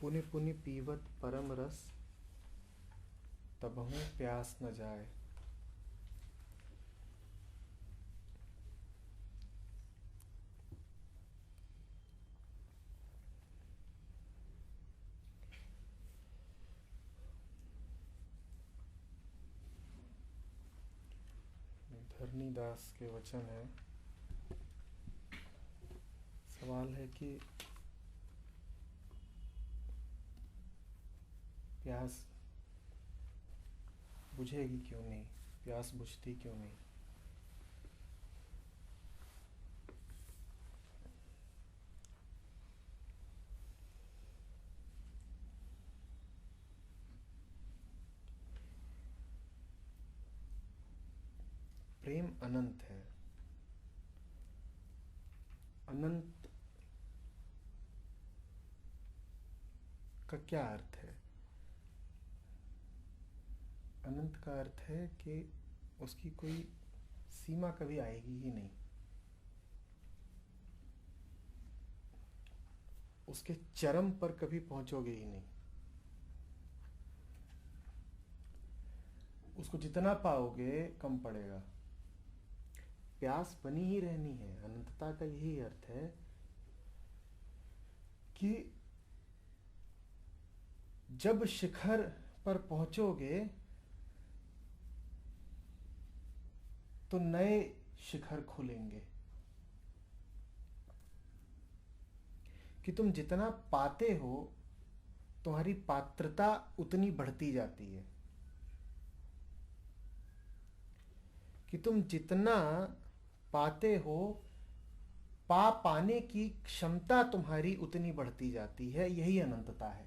पुनि पुनि पीवत परम रस, तबहु प्यास न जाए। धरणीदास के वचन है। सवाल है कि प्यास बुझेगी क्यों नहीं, प्यास बुझती क्यों नहीं। प्रेम अनंत है। अनंत का क्या अर्थ है? अनंत का अर्थ है कि उसकी कोई सीमा कभी आएगी ही नहीं, उसके चरम पर कभी पहुंचोगे ही नहीं। उसको जितना पाओगे कम पड़ेगा। प्यास बनी ही रहनी है। अनंतता का यही अर्थ है कि जब शिखर पर पहुंचोगे तो नए शिखर खुलेंगे। कि तुम जितना पाते हो तुम्हारी पात्रता उतनी बढ़ती जाती है। कि तुम जितना पाते हो पाने की क्षमता तुम्हारी उतनी बढ़ती जाती है। यही अनंतता है।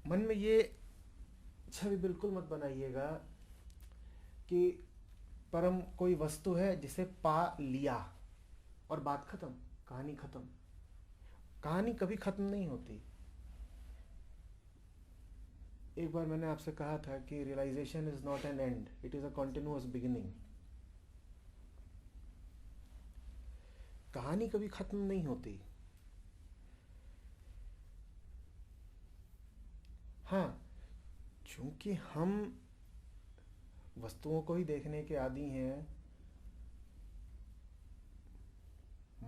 मन में ये छवि बिल्कुल मत बनाइएगा कि परम कोई वस्तु है जिसे पा लिया और बात खत्म, कहानी खत्म। कहानी कभी खत्म नहीं होती। एक बार मैंने आपसे कहा था कि realization is not an end, it is a continuous beginning. कहानी कभी खत्म नहीं होती। हाँ, चूंकि हम वस्तुओं को ही देखने के आदी हैं,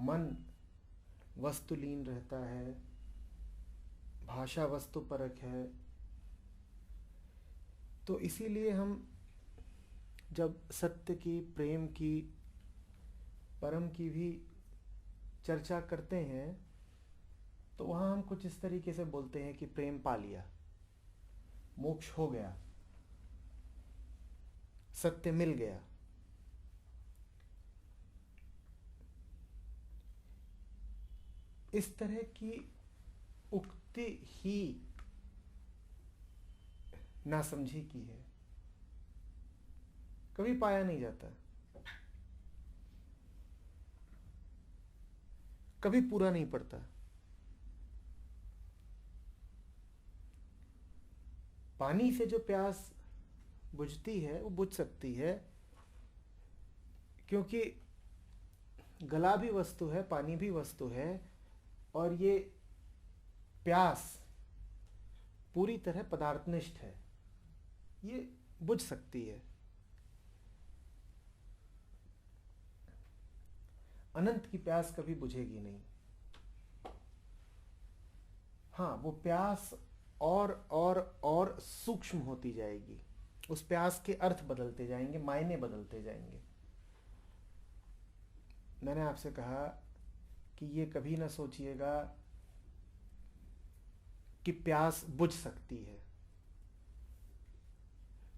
मन वस्तुलीन रहता है, भाषा वस्तु परक है, तो इसीलिए हम जब सत्य की, प्रेम की, परम की भी चर्चा करते हैं तो वहाँ हम कुछ इस तरीके से बोलते हैं कि प्रेम पा लिया, मोक्ष हो गया, सत्य मिल गया। इस तरह की उक्ति ही नासमझी की है। कभी पाया नहीं जाता, कभी पूरा नहीं पड़ता। पानी से जो प्यास बुझती है वो बुझ सकती है, क्योंकि गला भी वस्तु है, पानी भी वस्तु है, और ये प्यास पूरी तरह पदार्थनिष्ठ है, ये बुझ सकती है। अनंत की प्यास कभी बुझेगी नहीं। हाँ, वो प्यास और सूक्ष्म होती जाएगी। उस प्यास के अर्थ बदलते जाएंगे, मायने बदलते जाएंगे। मैंने आपसे कहा कि ये कभी ना सोचिएगा कि प्यास बुझ सकती है।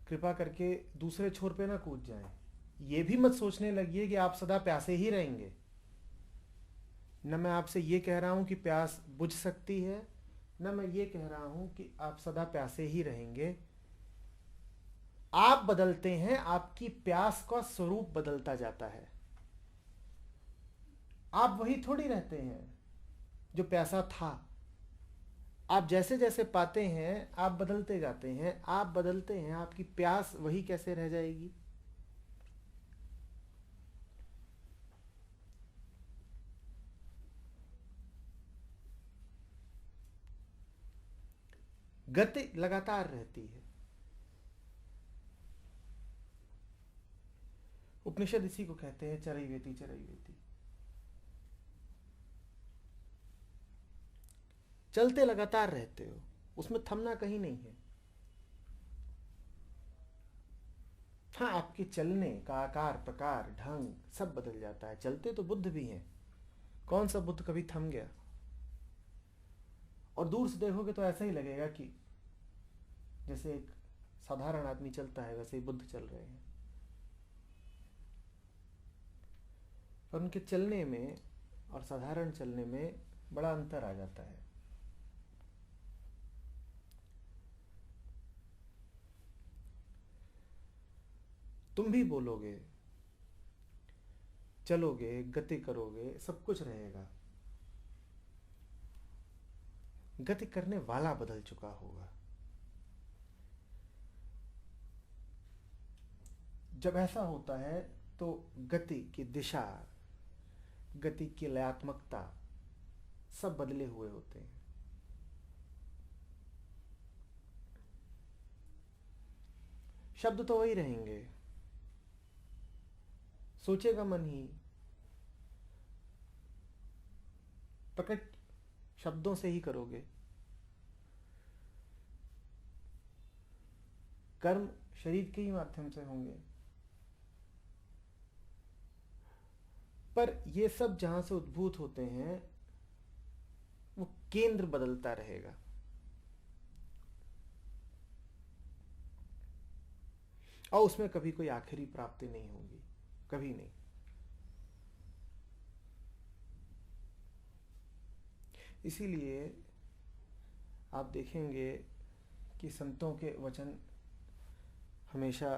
कृपा करके दूसरे छोर पे ना कूद जाएं। ये भी मत सोचने लगिए कि आप सदा प्यासे ही रहेंगे। न मैं आपसे ये कह रहा हूं कि प्यास बुझ सकती है, न मैं ये कह रहा हूं कि आप सदा प्यासे ही रहेंगे। आप बदलते हैं, आपकी प्यास का स्वरूप बदलता जाता है। आप वही थोड़ी रहते हैं जो प्यासा था। आप जैसे जैसे पाते हैं आप बदलते जाते हैं, आप बदलते हैं, आपकी प्यास वही कैसे रह जाएगी। गति लगातार रहती है। उपनिषद इसी को कहते हैं चरैवेति चरैवेति। चलते लगातार रहते हो, उसमें थमना कहीं नहीं है। हाँ, आपके चलने का आकार प्रकार ढंग सब बदल जाता है। चलते तो बुद्ध भी हैं, कौन सा बुद्ध कभी थम गया? और दूर से देखोगे तो ऐसा ही लगेगा कि जैसे एक साधारण आदमी चलता है वैसे ही बुद्ध चल रहे हैं। और उनके चलने में और साधारण चलने में बड़ा अंतर आ जाता है। तुम भी बोलोगे, चलोगे, गति करोगे, सब कुछ रहेगा। गति करने वाला बदल चुका होगा। जब ऐसा होता है तो गति की दिशा, गति की लयात्मकता सब बदले हुए होते हैं। शब्द तो वही रहेंगे, सोचेगा मन ही, प्रकट शब्दों से ही करोगे। कर्म शरीर के ही माध्यम से होंगे। पर ये सब जहां से उद्भूत होते हैं वो केंद्र बदलता रहेगा। और उसमें कभी कोई आखिरी प्राप्ति नहीं होगी, कभी नहीं। इसीलिए आप देखेंगे कि संतों के वचन हमेशा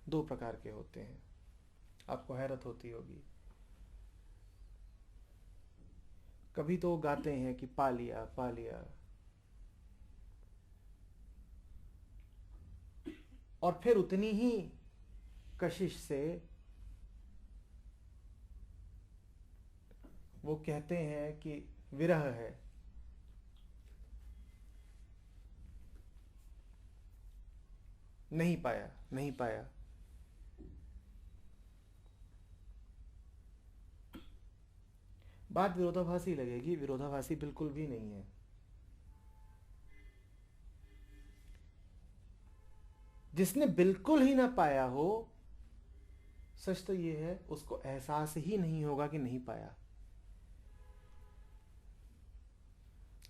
दो प्रकार के होते हैं। आपको हैरत होती होगी, कभी तो गाते हैं कि पा लिया पा लिया, और फिर उतनी ही कशिश से वो कहते हैं कि विरह है। नहीं पाया, नहीं पाया। बात विरोधाभासी लगेगी, विरोधाभासी बिल्कुल भी नहीं है। जिसने बिल्कुल ही ना पाया हो, सच तो ये है उसको एहसास ही नहीं होगा कि नहीं पाया।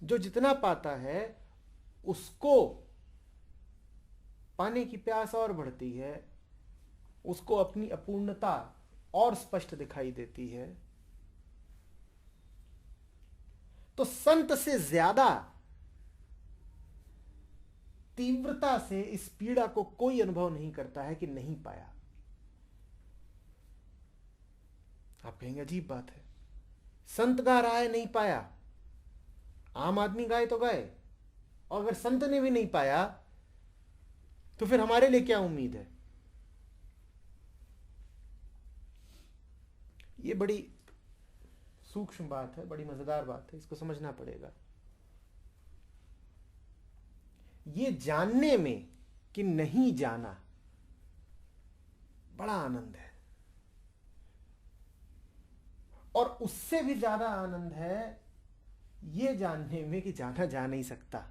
जो जितना पाता है उसको पाने की प्यास और बढ़ती है, उसको अपनी अपूर्णता और स्पष्ट दिखाई देती है। तो संत से ज्यादा तीव्रता से इस पीड़ा को कोई अनुभव नहीं करता है कि नहीं पाया। आप कहेंगे अजीब बात है, संत गा रहा है नहीं पाया, आम आदमी गाए तो गाए, और अगर संत ने भी नहीं पाया तो फिर हमारे लिए क्या उम्मीद है? ये बड़ी सूक्ष्म बात है, बड़ी मजेदार बात है, इसको समझना पड़ेगा। ये जानने में कि नहीं जाना बड़ा आनंद है, और उससे भी ज्यादा आनंद है ये जानने में कि जाना जा नहीं सकता।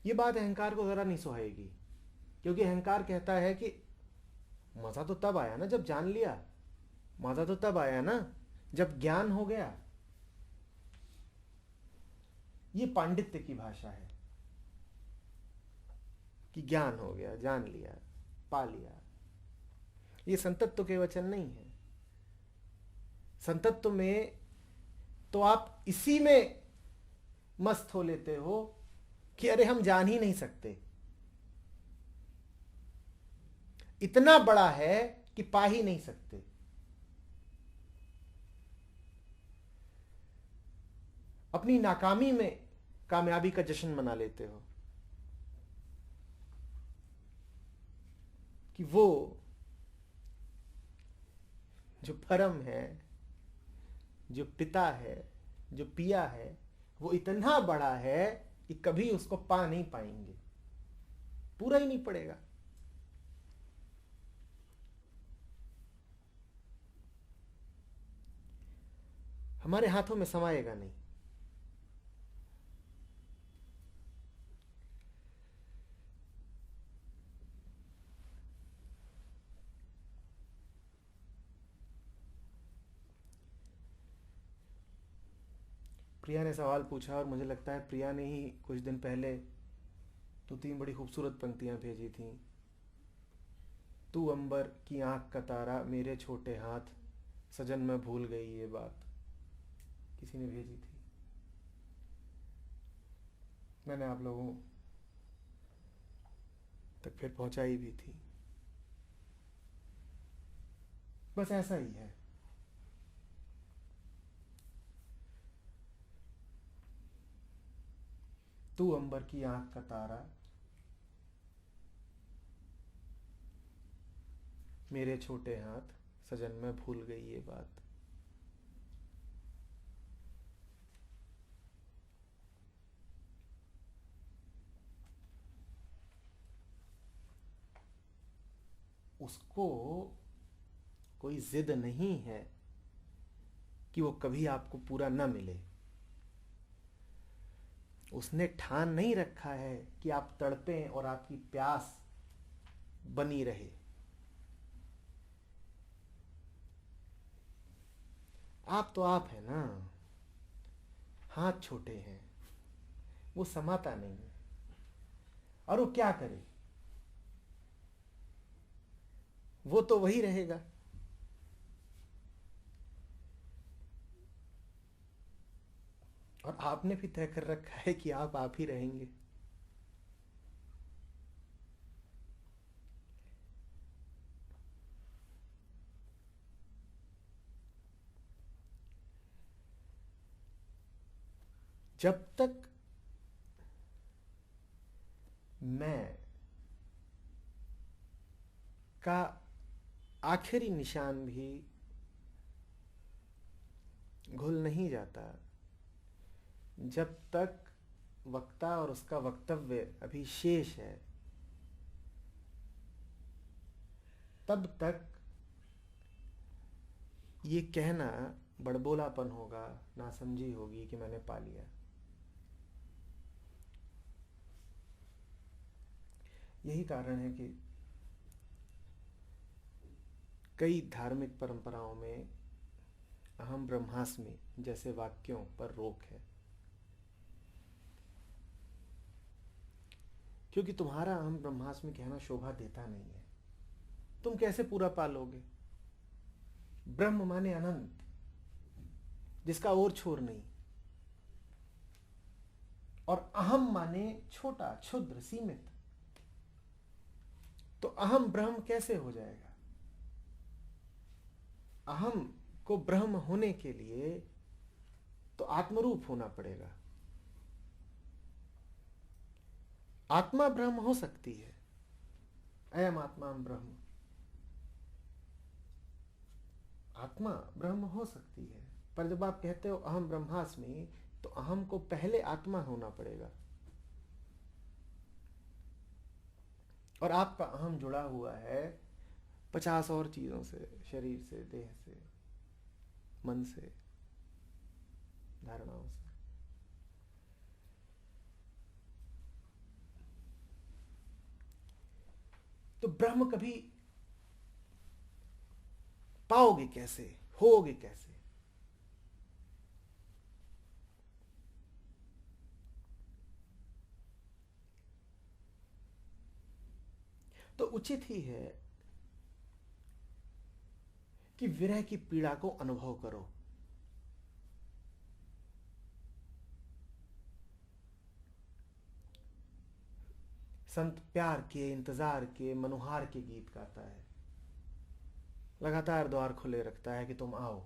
ये बात अहंकार को जरा नहीं सुहाएगी, क्योंकि अहंकार कहता है कि मजा तो तब आया ना जब जान लिया, मजा तो तब आया ना जब ज्ञान हो गया। ये पांडित्य की भाषा है कि ज्ञान हो गया, जान लिया, पा लिया। ये संतत्व के वचन नहीं है। संतत्व में तो आप इसी में मस्त हो लेते हो कि अरे हम जान ही नहीं सकते, इतना बड़ा है कि पा ही नहीं सकते। अपनी नाकामी में कामयाबी का जश्न मना लेते हो। कि वो जो परम है, जो पिता है, जो पिया है, वो इतना बड़ा है कि कभी उसको पा नहीं पाएंगे, पूरा ही नहीं पड़ेगा। हमारे हाथों में समाएगा नहीं। प्रिया ने सवाल पूछा और मुझे लगता है प्रिया ने ही कुछ दिन पहले तो 3 बड़ी खूबसूरत पंक्तियां भेजी थी। तू अंबर की आंख का तारा, मेरे छोटे हाथ, सजन मैं भूल गई ये बात, किसी ने भेजी थी। मैंने आप लोगों तक फिर पहुंचाई भी थी। बस ऐसा ही है। तू अंबर की आंख का तारा, मेरे छोटे हाथ, सजन मैं भूल गई ये बात। उसको कोई जिद नहीं है कि वो कभी आपको पूरा ना मिले। उसने ठान नहीं रखा है कि आप तड़पें और आपकी प्यास बनी रहे। आप तो आप है ना, हाथ छोटे हैं, वो समाता नहीं है। और वो क्या करे, वो तो वही रहेगा। और आपने भी तय कर रखा है कि आप ही रहेंगे। जब तक मैं का आखिरी निशान भी घुल नहीं जाता, जब तक वक्ता और उसका वक्तव्य अभी शेष है, तब तक ये कहना बड़बोलापन होगा, नासमझी होगी कि मैंने पा लिया। यही कारण है कि कई धार्मिक परंपराओं में अहम ब्रह्मास्मि जैसे वाक्यों पर रोक है, क्योंकि तुम्हारा अहम ब्रह्मास्मि कहना शोभा देता नहीं है। तुम कैसे पूरा पालोगे? ब्रह्म माने अनंत, जिसका और छोर नहीं, और अहम माने छोटा, क्षुद्र, सीमित। तो अहम ब्रह्म कैसे हो जाएगा? अहम को ब्रह्म होने के लिए तो आत्मरूप होना पड़ेगा। आत्मा ब्रह्म हो सकती है, अयम आत्मा ब्रह्म, आत्मा ब्रह्म हो सकती है। पर जब आप कहते हो अहम ब्रह्मास्मि, तो अहम को पहले आत्मा होना पड़ेगा। और आपका अहम जुड़ा हुआ है 50 और चीजों से, शरीर से, देह से, मन से, धारणाओं से। तो ब्रह्म कभी पाओगे कैसे, होगे कैसे? तो उचित ही है कि विरह की पीड़ा को अनुभव करो। संत प्यार के, इंतजार के, मनोहार के गीत गाता है, लगातार द्वार खुले रखता है कि तुम आओ।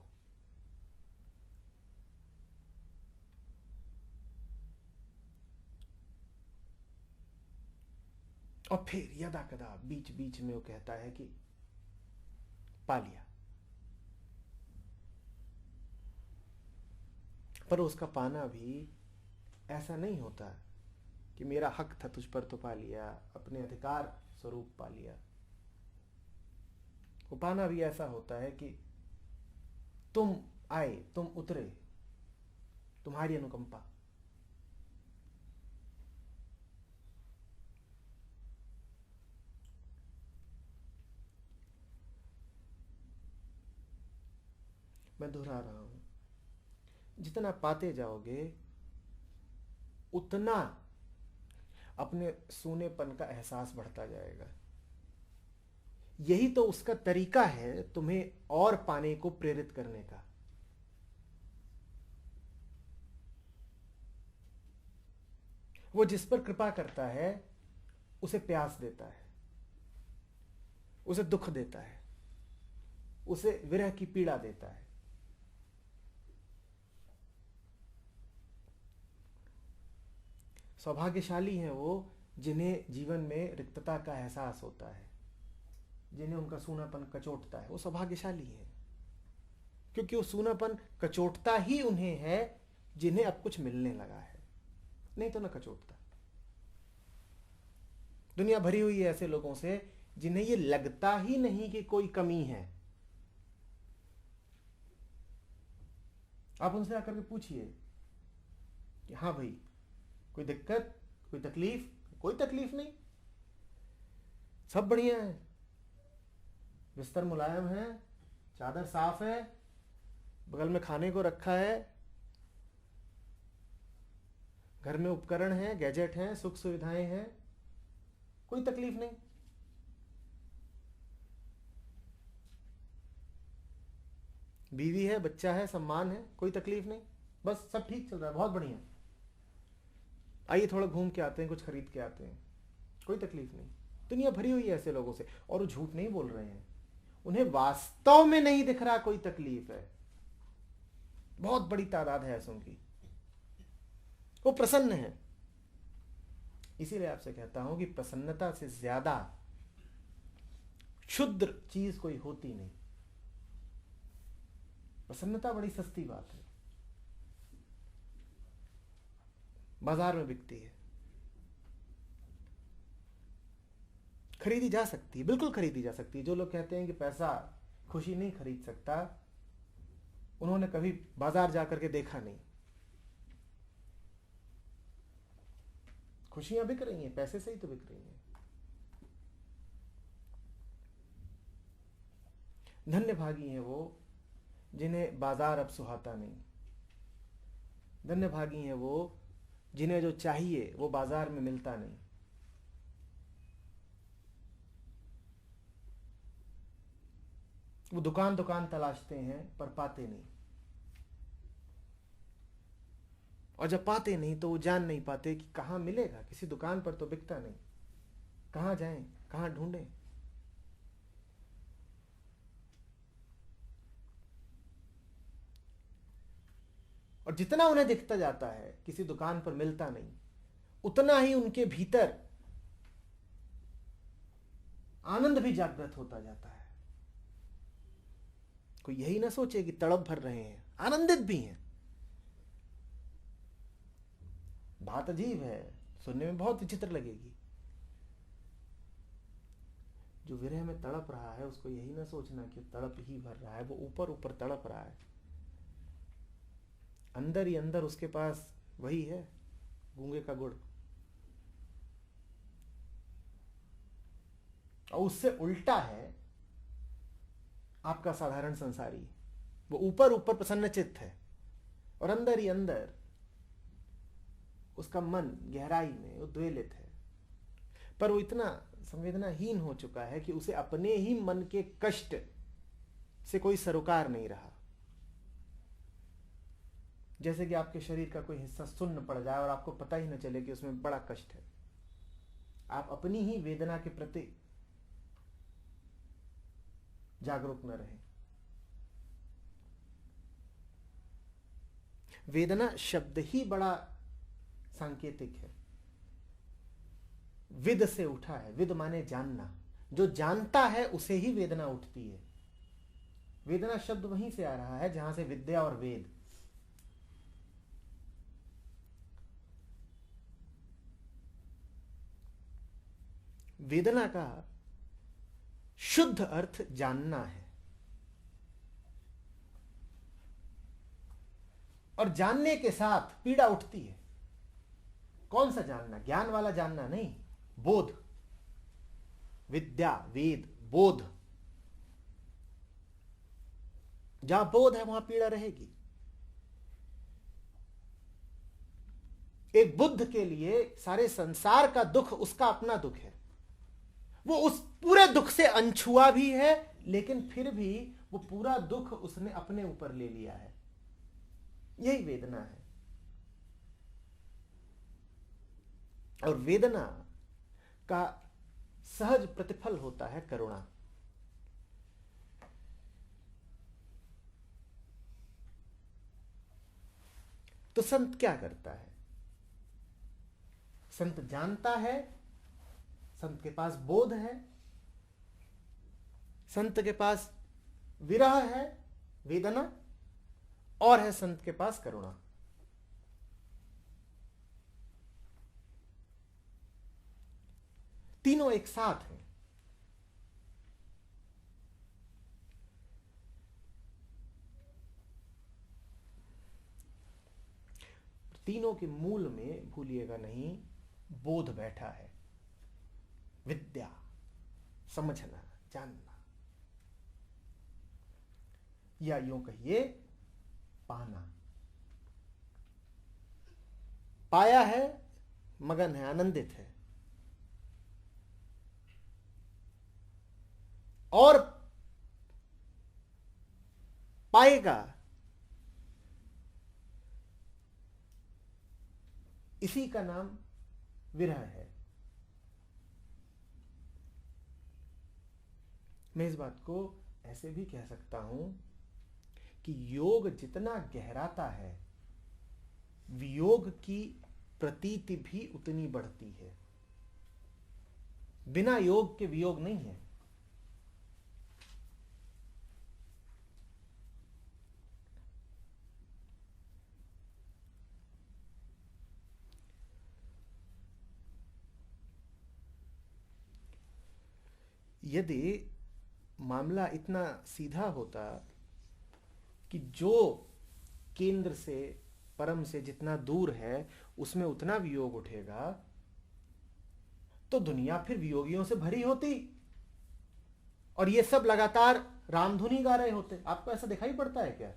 और फिर यदा कदा बीच बीच में वो कहता है कि पा लिया, पर उसका पाना भी ऐसा नहीं होता कि मेरा हक था तुझ पर तो पा लिया, अपने अधिकार स्वरूप पा लिया। वो पाना भी ऐसा होता है कि तुम आए, तुम उतरे, तुम्हारी अनुकंपा। मैं दोहरा रहा हूं, जितना पाते जाओगे उतना अपने सूनेपन का एहसास बढ़ता जाएगा। यही तो उसका तरीका है तुम्हें और पाने को प्रेरित करने का। वो जिस पर कृपा करता है उसे प्यास देता है, उसे दुख देता है, उसे विरह की पीड़ा देता है। सौभाग्यशाली हैं वो जिन्हें जीवन में रिक्तता का एहसास होता है, जिन्हें उनका सूनापन कचोटता है। वो सौभाग्यशाली हैं, क्योंकि वो सूनापन कचोटता ही उन्हें है जिन्हें अब कुछ मिलने लगा है, नहीं तो ना कचोटता। दुनिया भरी हुई है ऐसे लोगों से जिन्हें ये लगता ही नहीं कि कोई कमी है। आप उनसे आकर के पूछिए कि हाँ भाई, कोई दिक्कत, कोई तकलीफ? कोई तकलीफ नहीं, सब बढ़िया है, बिस्तर मुलायम है, चादर साफ है, बगल में खाने को रखा है, घर में उपकरण है, गैजेट हैं, सुख सुविधाएं हैं, कोई तकलीफ नहीं। बीवी है, बच्चा है, सम्मान है, कोई तकलीफ नहीं, बस सब ठीक चल रहा है, बहुत बढ़िया। आइए थोड़ा घूम के आते हैं, कुछ खरीद के आते हैं, कोई तकलीफ नहीं। दुनिया भरी हुई है ऐसे लोगों से, और वो झूठ नहीं बोल रहे हैं, उन्हें वास्तव में नहीं दिख रहा कोई तकलीफ है। बहुत बड़ी तादाद है ऐसों की, वो प्रसन्न है। इसीलिए आपसे कहता हूं कि प्रसन्नता से ज्यादा क्षुद्र चीज कोई होती नहीं। प्रसन्नता बड़ी सस्ती बात है, बाजार में बिकती है, खरीदी जा सकती है, बिल्कुल खरीदी जा सकती है। जो लोग कहते हैं कि पैसा खुशी नहीं खरीद सकता, उन्होंने कभी बाजार जाकर के देखा नहीं। खुशियां बिक रही हैं, पैसे से ही तो बिक रही हैं। धन्य भागी हैं वो जिन्हें बाजार अब सुहाता नहीं। धन्य भागी हैं वो जिन्हें जो चाहिए वो बाजार में मिलता नहीं। वो दुकान दुकान तलाशते हैं पर पाते नहीं, और जब पाते नहीं तो वो जान नहीं पाते कि कहां मिलेगा। किसी दुकान पर तो बिकता नहीं, कहां जाएं, कहां ढूंढें। और जितना उन्हें दिखता जाता है किसी दुकान पर मिलता नहीं, उतना ही उनके भीतर आनंद भी जागृत होता जाता है। कोई यही ना सोचे कि तड़प भर रहे हैं, आनंदित भी हैं। बात अजीब है, सुनने में बहुत विचित्र लगेगी। जो विरह में तड़प रहा है उसको यही ना सोचना कि तड़प ही भर रहा है, वो ऊपर ऊपर तड़प रहा है। अंदर ही अंदर उसके पास वही है, गूंगे का गुड़। और उससे उल्टा है आपका साधारण संसारी। वो ऊपर ऊपर प्रसन्नचित्त है और अंदर ही अंदर उसका मन गहराई में उद्वेलित है। पर वो इतना संवेदनाहीन हो चुका है कि उसे अपने ही मन के कष्ट से कोई सरोकार नहीं रहा। जैसे कि आपके शरीर का कोई हिस्सा सुन्न पड़ जाए और आपको पता ही न चले कि उसमें बड़ा कष्ट है। आप अपनी ही वेदना के प्रति जागरूक न रहें। वेदना शब्द ही बड़ा सांकेतिक है। विद से उठा है। विद माने जानना, जो जानता है उसे ही वेदना उठती है। वेदना शब्द वहीं से आ रहा है जहां से विद्या और वेद। वेदना का शुद्ध अर्थ जानना है, और जानने के साथ पीड़ा उठती है। कौन सा जानना? ज्ञान वाला जानना नहीं, बोध, विद्या, वेद, बोध। जहां बोध है वहां पीड़ा रहेगी। एक बुद्ध के लिए सारे संसार का दुख उसका अपना दुख है। वो उस पूरे दुख से अनछुआ भी है, लेकिन फिर भी वो पूरा दुख उसने अपने ऊपर ले लिया है। यही वेदना है। और वेदना का सहज प्रतिफल होता है करुणा। तो संत क्या करता है? संत जानता है, संत के पास बोध है, संत के पास विरह है, वेदना, और है संत के पास करुणा। तीनों एक साथ हैं। तीनों के मूल में भूलिएगा नहीं, बोध बैठा है। विद्या, समझना, जानना, या यूं कहिए पाना। पाया है, मगन है, आनंदित है, और पाएगा। इसी का नाम विरह है। मैं इस बात को ऐसे भी कह सकता हूं कि योग जितना गहराता है, वियोग की प्रतीति भी उतनी बढ़ती है। बिना योग के वियोग नहीं है। यदि मामला इतना सीधा होता कि जो केंद्र से, परम से जितना दूर है उसमें उतना वियोग उठेगा, तो दुनिया फिर वियोगियों से भरी होती और ये सब लगातार रामधुनी गा रहे होते। आपको ऐसा दिखाई पड़ता है क्या?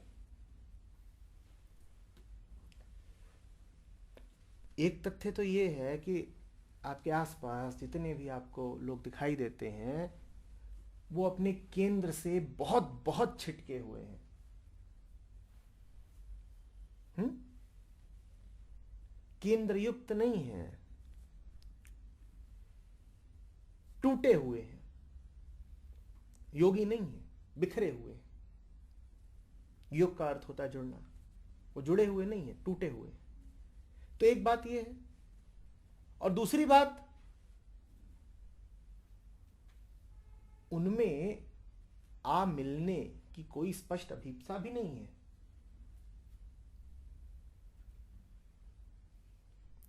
एक तथ्य तो ये है कि आपके आसपास जितने भी आपको लोग दिखाई देते हैं, वो अपने केंद्र से बहुत बहुत छिटके हुए हैं। केंद्र युक्त नहीं है, टूटे हुए हैं। योगी नहीं है, बिखरे हुए हैं। योग का अर्थ होता है जुड़ना। वो जुड़े हुए नहीं है, टूटे हुए हैं। तो एक बात यह है, और दूसरी बात, उनमें आ मिलने की कोई स्पष्ट अभीप्सा भी नहीं है।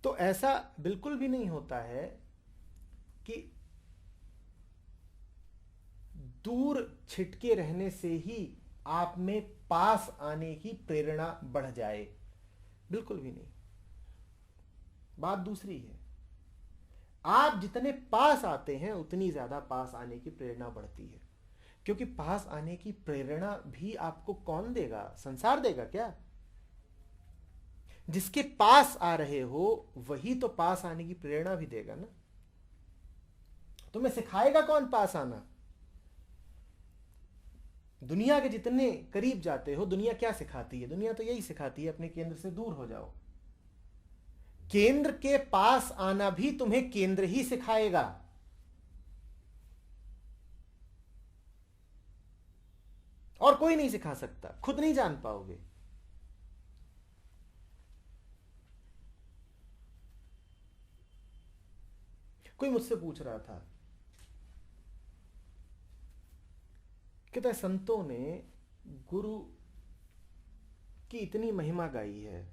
तो ऐसा बिल्कुल भी नहीं होता है कि दूर छिटके रहने से ही आप में पास आने की प्रेरणा बढ़ जाए। बिल्कुल भी नहीं। बात दूसरी है, आप जितने पास आते हैं उतनी ज्यादा पास आने की प्रेरणा बढ़ती है। क्योंकि पास आने की प्रेरणा भी आपको कौन देगा? संसार देगा क्या? जिसके पास आ रहे हो वही तो पास आने की प्रेरणा भी देगा ना। तुम्हें सिखाएगा कौन पास आना? दुनिया के जितने करीब जाते हो, दुनिया क्या सिखाती है? दुनिया तो यही सिखाती है, अपने केंद्र से दूर हो जाओ। केंद्र के पास आना भी तुम्हें केंद्र ही सिखाएगा। और कोई नहीं सिखा सकता, खुद नहीं जान पाओगे। कोई मुझसे पूछ रहा था, कहता है संतों ने गुरु की इतनी महिमा गाई है,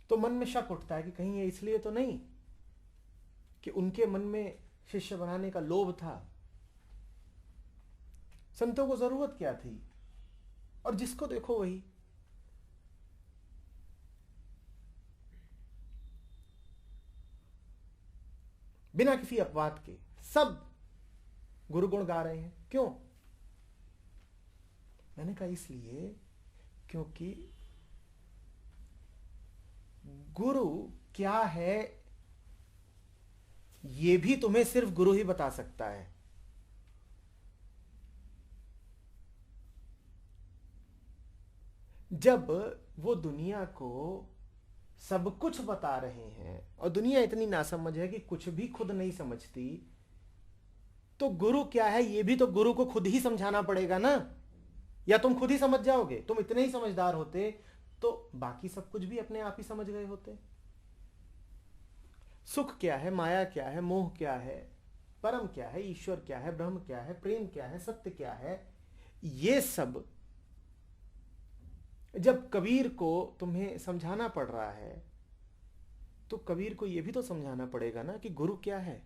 तो मन में शक उठता है कि कहीं ये इसलिए तो नहीं कि उनके मन में शिष्य बनाने का लोभ था। संतों को जरूरत क्या थी? और जिसको देखो वही। बिना किसी अपवाद के सब गुरु गुण गा रहे हैं। क्यों? मैंने कहा इसलिए क्योंकि गुरु क्या है ये भी तुम्हें सिर्फ गुरु ही बता सकता है। जब वो दुनिया को सब कुछ बता रहे हैं और दुनिया इतनी नासमझ है कि कुछ भी खुद नहीं समझती, तो गुरु क्या है ये भी तो गुरु को खुद ही समझाना पड़ेगा ना। या तुम खुद ही समझ जाओगे? तुम इतने ही समझदार होते तो बाकी सब कुछ भी अपने आप ही समझ गए होते। सुख क्या है, माया क्या है, मोह क्या है, परम क्या है, ईश्वर क्या है, ब्रह्म क्या है, प्रेम क्या है, सत्य क्या है, ये सब जब कबीर को तुम्हें समझाना पड़ रहा है तो कबीर को यह भी तो समझाना पड़ेगा ना कि गुरु क्या है।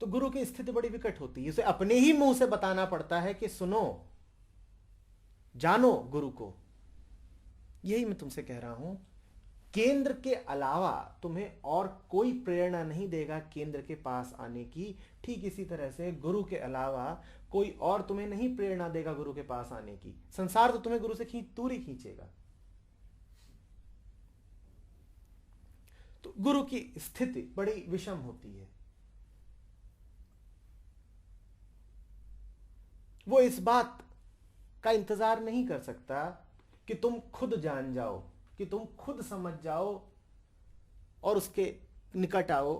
तो गुरु की स्थिति बड़ी विकट होती है। उसे अपने ही मुंह से बताना पड़ता है कि सुनो, जानो गुरु को। यही मैं तुमसे कह रहा हूं, केंद्र के अलावा तुम्हें और कोई प्रेरणा नहीं देगा केंद्र के पास आने की। ठीक इसी तरह से गुरु के अलावा कोई और तुम्हें नहीं प्रेरणा देगा गुरु के पास आने की। संसार तो तुम्हें गुरु से दूर ही खींचेगा। तो गुरु की स्थिति बड़ी विषम होती है। वो इस बात का इंतजार नहीं कर सकता कि तुम खुद जान जाओ, कि तुम खुद समझ जाओ और उसके निकट आओ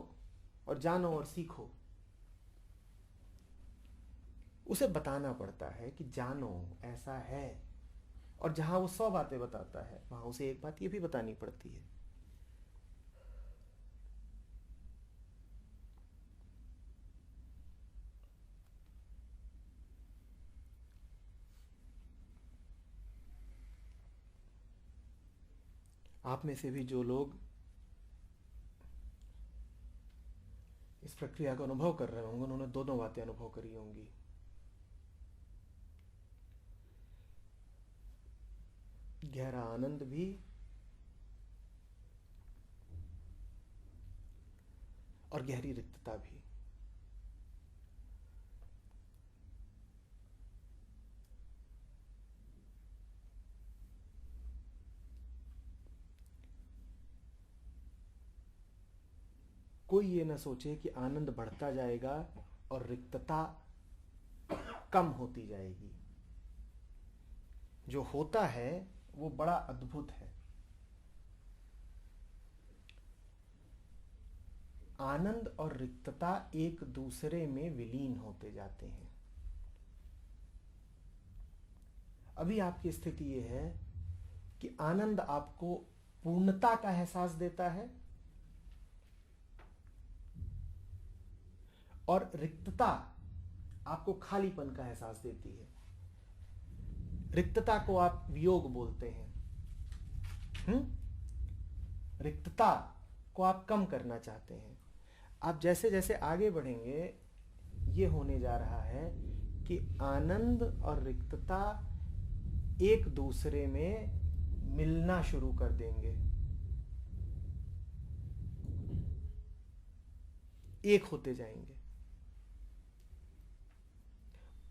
और जानो और सीखो। उसे बताना पड़ता है कि जानो ऐसा है। और जहां वो 100 बातें बताता है वहां उसे एक बात ये भी बतानी पड़ती है। आप में से भी जो लोग इस प्रक्रिया का अनुभव कर रहे होंगे उन्होंने दोनों बातें अनुभव करी होंगी। गहरा आनंद भी और गहरी रिक्तता भी। कोई ये ना सोचे कि आनंद बढ़ता जाएगा और रिक्तता कम होती जाएगी। जो होता है वो बड़ा अद्भुत है। आनंद और रिक्तता एक दूसरे में विलीन होते जाते हैं। अभी आपकी स्थिति ये है कि आनंद आपको पूर्णता का एहसास देता है और रिक्तता आपको खालीपन का एहसास देती है। रिक्तता को आप वियोग बोलते हैं। रिक्तता को आप कम करना चाहते हैं। आप जैसे जैसे आगे बढ़ेंगे ये होने जा रहा है कि आनंद और रिक्तता एक दूसरे में मिलना शुरू कर देंगे, एक होते जाएंगे।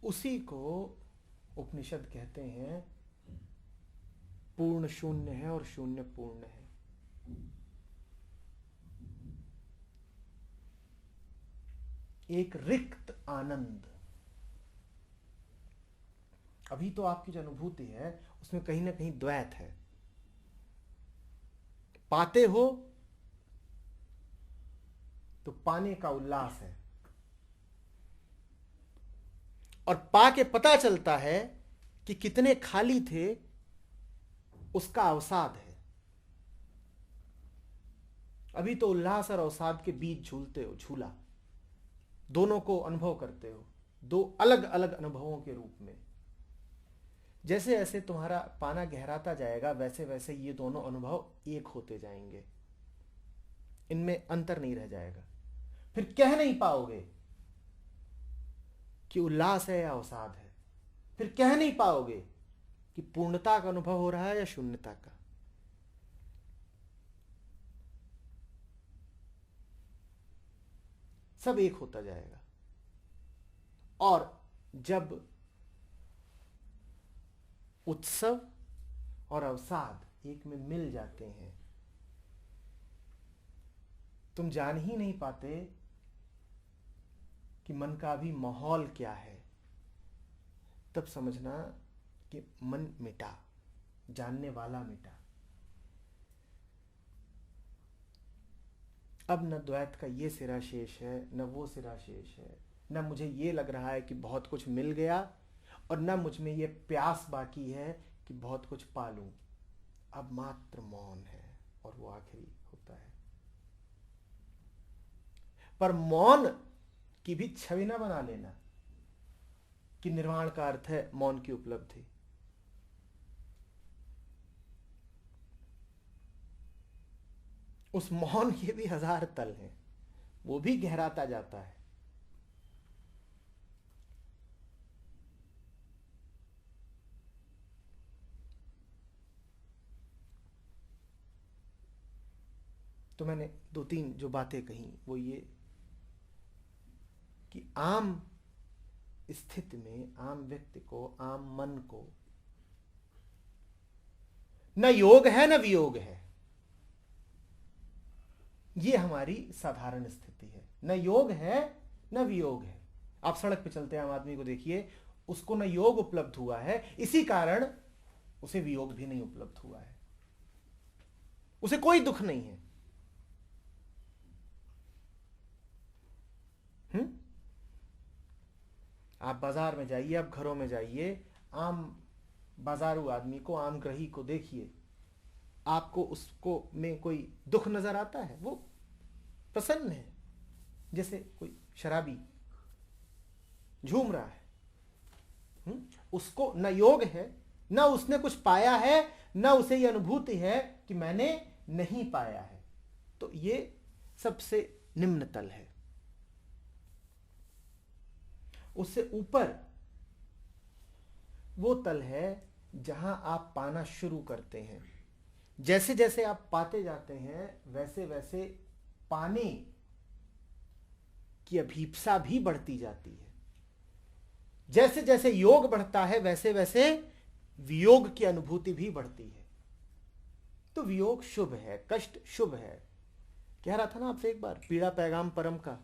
उसी को उपनिषद कहते हैं पूर्ण शून्य है और शून्य पूर्ण है। एक रिक्त आनंद। अभी तो आपकी जो अनुभूति है उसमें कहीं ना कहीं द्वैत है। पाते हो तो पाने का उल्लास है और पाके पता चलता है कि कितने खाली थे उसका अवसाद है। अभी तो उल्लास और अवसाद के बीच झूलते हो झूला, दोनों को अनुभव करते हो, दो अलग अलग अनुभवों के रूप में। जैसे जैसे तुम्हारा पाना गहराता जाएगा वैसे वैसे ये दोनों अनुभव एक होते जाएंगे, इनमें अंतर नहीं रह जाएगा। फिर कह नहीं पाओगे कि उल्लास है या अवसाद है, फिर कह नहीं पाओगे कि पूर्णता का अनुभव हो रहा है या शून्यता का। सब एक होता जाएगा। और जब उत्सव और अवसाद एक में मिल जाते हैं, तुम जान ही नहीं पाते कि मन का अभी माहौल क्या है। तब समझना कि मन मिटा, जानने वाला मिटा। अब न द्वैत का ये सिरा शेष है, न वो सिरा शेष है, न मुझे ये लग रहा है कि बहुत कुछ मिल गया, और न मुझ में ये प्यास बाकी है कि बहुत कुछ पालूं। अब मात्र मौन है, और वो आखिरी होता है। पर मौन की भी छवि न बना लेना कि निर्वाण का अर्थ है मौन की उपलब्धि। उस मौन के भी 1000 तल हैं, वो भी गहराता जाता है। तो मैंने 2-3 जो बातें कही वो ये कि आम स्थिति में आम व्यक्ति को, आम मन को न योग है न वियोग है। ये हमारी साधारण स्थिति है। न योग है न वियोग है। आप सड़क पे चलते आम आदमी को देखिए, उसको न योग उपलब्ध हुआ है, इसी कारण उसे वियोग भी नहीं उपलब्ध हुआ है। उसे कोई दुख नहीं है। आप बाजार में जाइए, आप घरों में जाइए, आम बाजारू आदमी को, आम ग्रही को देखिए, आपको उसको में कोई दुख नजर आता है? वो प्रसन्न है, जैसे कोई शराबी झूम रहा है। उसको न योग है, न उसने कुछ पाया है, न उसे ये अनुभूति है कि मैंने नहीं पाया है। तो ये सबसे निम्न तल है। उससे ऊपर वो तल है जहां आप पाना शुरू करते हैं। जैसे जैसे आप पाते जाते हैं वैसे वैसे पाने की अभीप्सा भी बढ़ती जाती है। जैसे जैसे योग बढ़ता है वैसे वैसे वियोग की अनुभूति भी बढ़ती है। तो वियोग शुभ है, कष्ट शुभ है। कह रहा था ना आपसे एक बार, पीड़ा पैगाम परम का,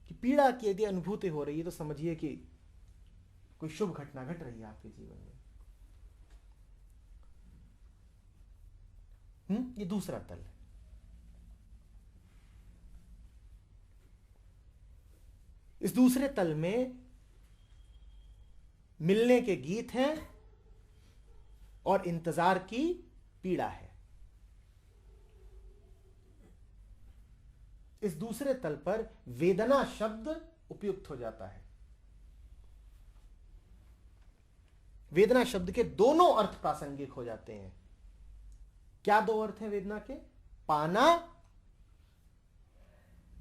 कि पीड़ा की यदि अनुभूति हो रही है तो समझिए कि कोई शुभ घटना घट रही है आपके जीवन में। ये दूसरा तल है। इस दूसरे तल में मिलने के गीत हैं और इंतजार की पीड़ा है। इस दूसरे तल पर वेदना शब्द उपयुक्त हो जाता है। वेदना शब्द के दोनों अर्थ प्रासंगिक हो जाते हैं। क्या दो अर्थ हैं वेदना के? पाना,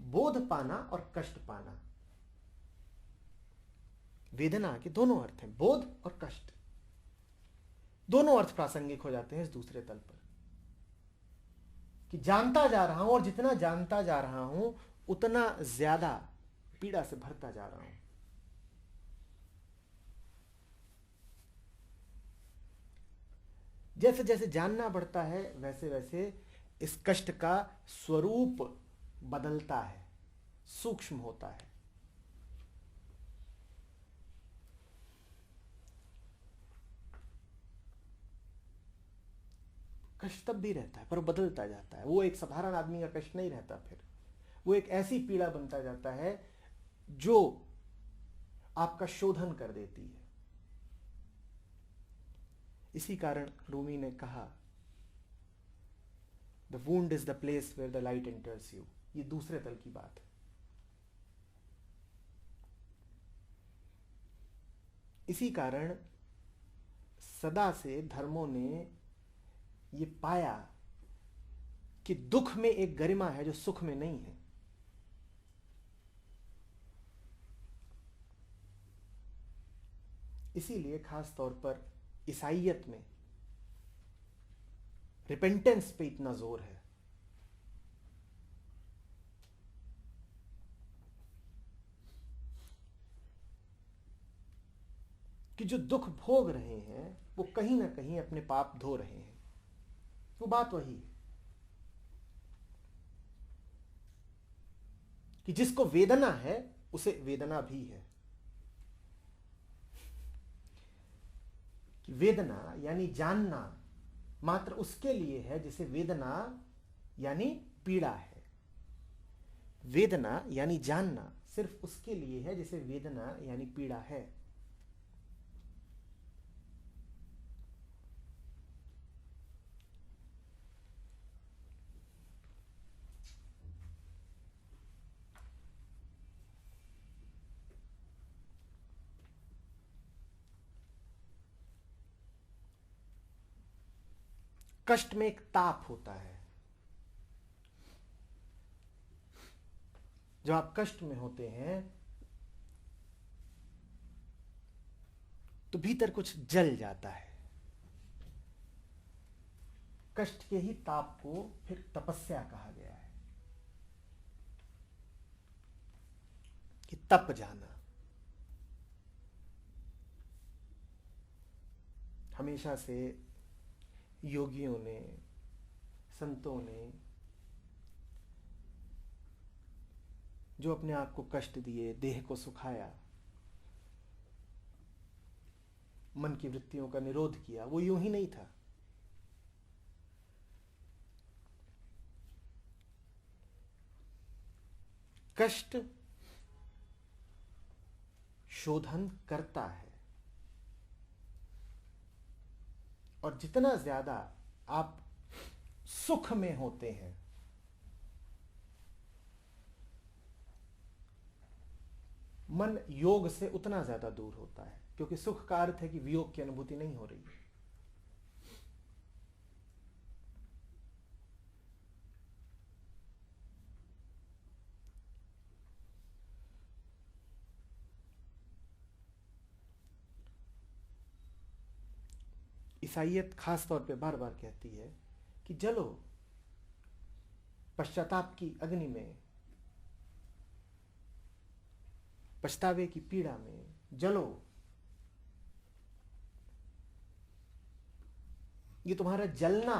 बोध पाना और कष्ट पाना। वेदना के दोनों अर्थ हैं, बोध और कष्ट। दोनों अर्थ प्रासंगिक हो जाते हैं इस दूसरे तल पर, कि जानता जा रहा हूं और जितना जानता जा रहा हूं उतना ज्यादा पीड़ा से भरता जा रहा हूं। जैसे जैसे जानना बढ़ता है वैसे वैसे इस कष्ट का स्वरूप बदलता है, सूक्ष्म होता है। कष्ट तब भी रहता है पर वो बदलता जाता है। वो एक साधारण आदमी का कष्ट नहीं रहता, फिर वो एक ऐसी पीड़ा बनता जाता है जो आपका शोधन कर देती है। इसी कारण रूमी ने कहा, the wound is the place where the light enters you. ये दूसरे तल की बात है। इसी कारण सदा से धर्मों ने ये पाया कि दुख में एक गरिमा है जो सुख में नहीं है। इसीलिए खास तौर पर ईसाइयत में रिपेंटेंस पे इतना जोर है कि जो दुख भोग रहे हैं वो कहीं ना कहीं अपने पाप धो रहे हैं। वो बात वही है कि जिसको वेदना है उसे वेदना भी है। कि वेदना यानी जानना मात्र उसके लिए है जिसे वेदना यानी पीड़ा है। वेदना यानी जानना सिर्फ उसके लिए है जिसे वेदना यानी पीड़ा है। कष्ट में एक ताप होता है। जब आप कष्ट में होते हैं तो भीतर कुछ जल जाता है। कष्ट के ही ताप को फिर तपस्या कहा गया है कि तप जाना। हमेशा से योगियों ने, संतों ने जो अपने आप को कष्ट दिए, देह को सुखाया, मन की वृत्तियों का निरोध किया, वो यूं ही नहीं था। कष्ट शोधन करता है और जितना ज्यादा आप सुख में होते हैं मन योग से उतना ज्यादा दूर होता है, क्योंकि सुख का अर्थ है कि वियोग की अनुभूति नहीं हो रही है। ईसाइयत खास तौर पे बार बार कहती है कि जलो पश्चाताप की अग्नि में, पछतावे की पीड़ा में जलो। ये तुम्हारा जलना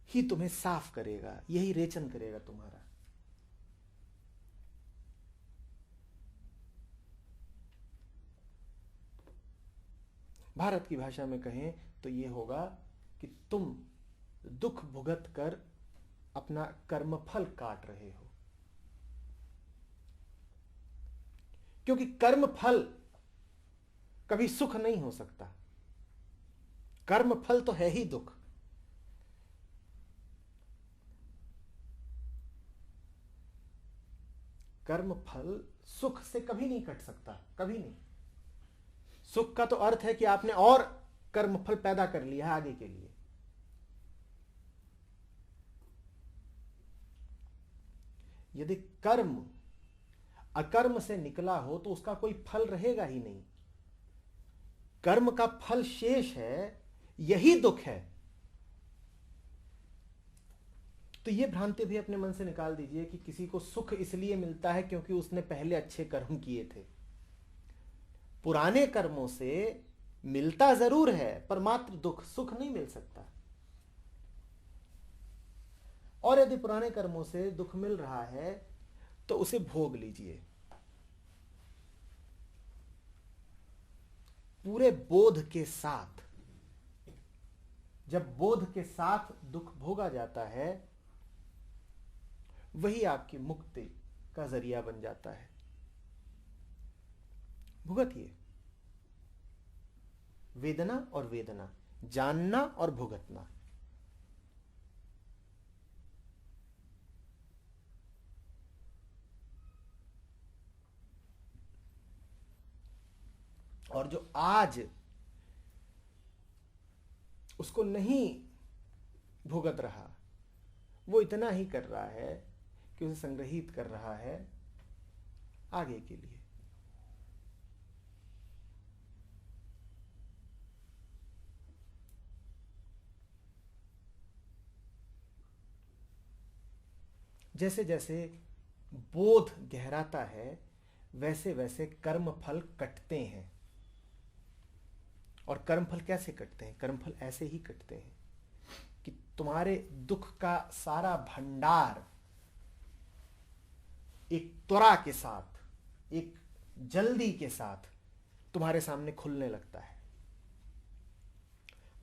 ही तुम्हें साफ करेगा, यही रेचन करेगा तुम्हारा। भारत की भाषा में कहें तो ये होगा कि तुम दुख भुगत कर अपना कर्मफल काट रहे हो, क्योंकि कर्मफल कभी सुख नहीं हो सकता। कर्मफल तो है ही दुख। कर्मफल सुख से कभी नहीं कट सकता, कभी नहीं। सुख का तो अर्थ है कि आपने और कर्मफल पैदा कर लिया आगे के लिए। यदि कर्म अकर्म से निकला हो तो उसका कोई फल रहेगा ही नहीं। कर्म का फल शेष है, यही दुख है। तो यह भ्रांति भी अपने मन से निकाल दीजिए कि किसी को सुख इसलिए मिलता है क्योंकि उसने पहले अच्छे कर्म किए थे। पुराने कर्मों से मिलता जरूर है पर मात्र दुख, सुख नहीं मिल सकता। और यदि पुराने कर्मों से दुख मिल रहा है तो उसे भोग लीजिए, पूरे बोध के साथ। जब बोध के साथ दुख भोगा जाता है वही आपकी मुक्ति का जरिया बन जाता है। भुगतिए। वेदना और वेदना, जानना और भुगतना। और जो आज उसको नहीं भुगत रहा, वो इतना ही कर रहा है कि उसे संग्रहित कर रहा है आगे के लिए। जैसे जैसे बोध गहराता है, वैसे वैसे कर्म फल कटते हैं। और कर्मफल कैसे कटते हैं? कर्मफल ऐसे ही कटते हैं कि तुम्हारे दुख का सारा भंडार एक त्वरा के साथ, एक जल्दी के साथ तुम्हारे सामने खुलने लगता है।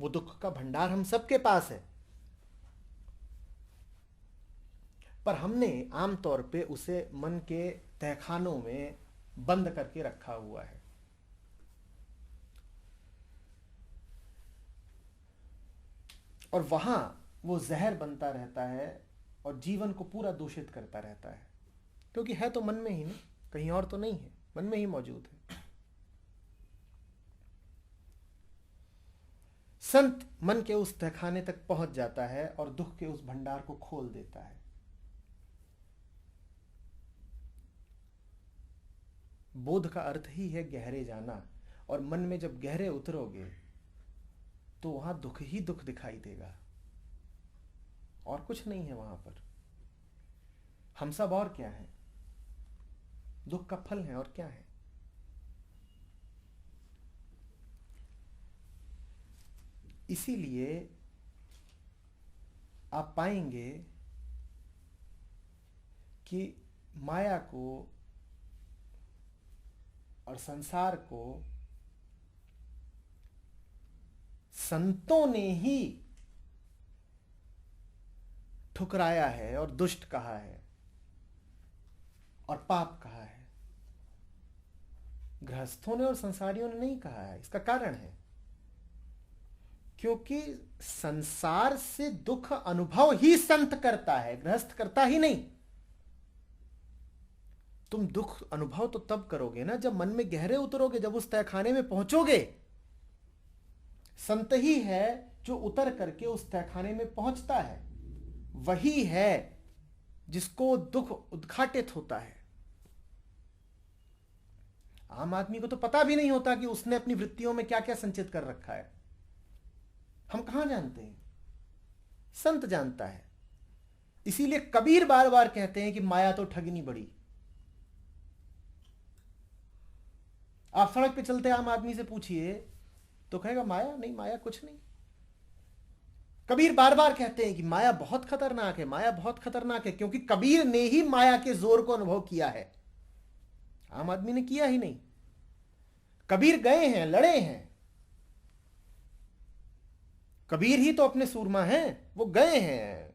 वो दुख का भंडार हम सबके पास है, पर हमने आमतौर पे उसे मन के तहखानों में बंद करके रखा हुआ है। और वहां वो जहर बनता रहता है और जीवन को पूरा दूषित करता रहता है, क्योंकि है तो मन में ही ना, कहीं और तो नहीं है, मन में ही मौजूद है। संत मन के उस तहखाने तक पहुंच जाता है और दुख के उस भंडार को खोल देता है। बोध का अर्थ ही है गहरे जाना, और मन में जब गहरे उतरोगे तो वहां दुख ही दुख दिखाई देगा, और कुछ नहीं है वहां पर। हम सब और क्या है? दुख का फल है, और क्या है? इसीलिए आप पाएंगे कि माया को और संसार को संतों ने ही ठुकराया है और दुष्ट कहा है और पाप कहा है। गृहस्थों ने और संसारियों ने नहीं कहा है। इसका कारण है क्योंकि संसार से दुख अनुभव ही संत करता है, गृहस्थ करता ही नहीं। तुम दुख अनुभव तो तब करोगे ना जब मन में गहरे उतरोगे, जब उस तहखाने में पहुंचोगे। संत ही है जो उतर करके उस तहखाने में पहुंचता है, वही है जिसको दुख उद्घाटित होता है। आम आदमी को तो पता भी नहीं होता कि उसने अपनी वृत्तियों में क्या क्या संचित कर रखा है। हम कहां जानते हैं? संत जानता है। इसीलिए कबीर बार बार कहते हैं कि माया तो ठगनी बड़ी। आप सड़क पे चलते आम आदमी से पूछिए तो कहेगा माया नहीं, माया कुछ नहीं। कबीर बार बार कहते हैं कि माया बहुत खतरनाक है, माया बहुत खतरनाक है, क्योंकि कबीर ने ही माया के जोर को अनुभव किया है, आम आदमी ने किया ही नहीं। कबीर गए हैं, लड़े हैं। कबीर ही तो अपने सूरमा हैं, वो गए हैं।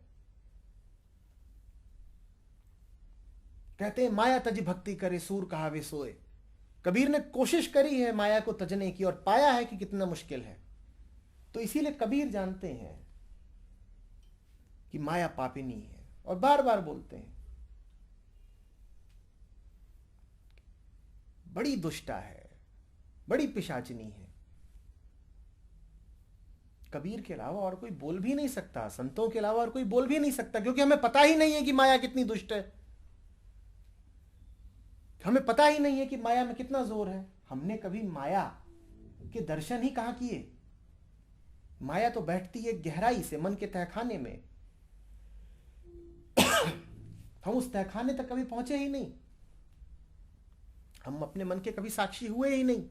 कहते हैं माया तज भक्ति करे सूर कहावे सोए। कबीर ने कोशिश करी है माया को तजने की और पाया है कि कितना मुश्किल है। तो इसीलिए कबीर जानते हैं कि माया पापिनी है और बार बार बोलते हैं बड़ी दुष्टा है, बड़ी पिशाचिनी है। कबीर के अलावा और कोई बोल भी नहीं सकता, संतों के अलावा और कोई बोल भी नहीं सकता, क्योंकि हमें पता ही नहीं है कि माया कितनी दुष्ट है। हमें पता ही नहीं है कि माया में कितना जोर है। हमने कभी माया के दर्शन ही कहां किए? माया तो बैठती है गहराई से मन के तहखाने में। हम उस तहखाने तक कभी पहुंचे ही नहीं। हम अपने मन के कभी साक्षी हुए ही नहीं।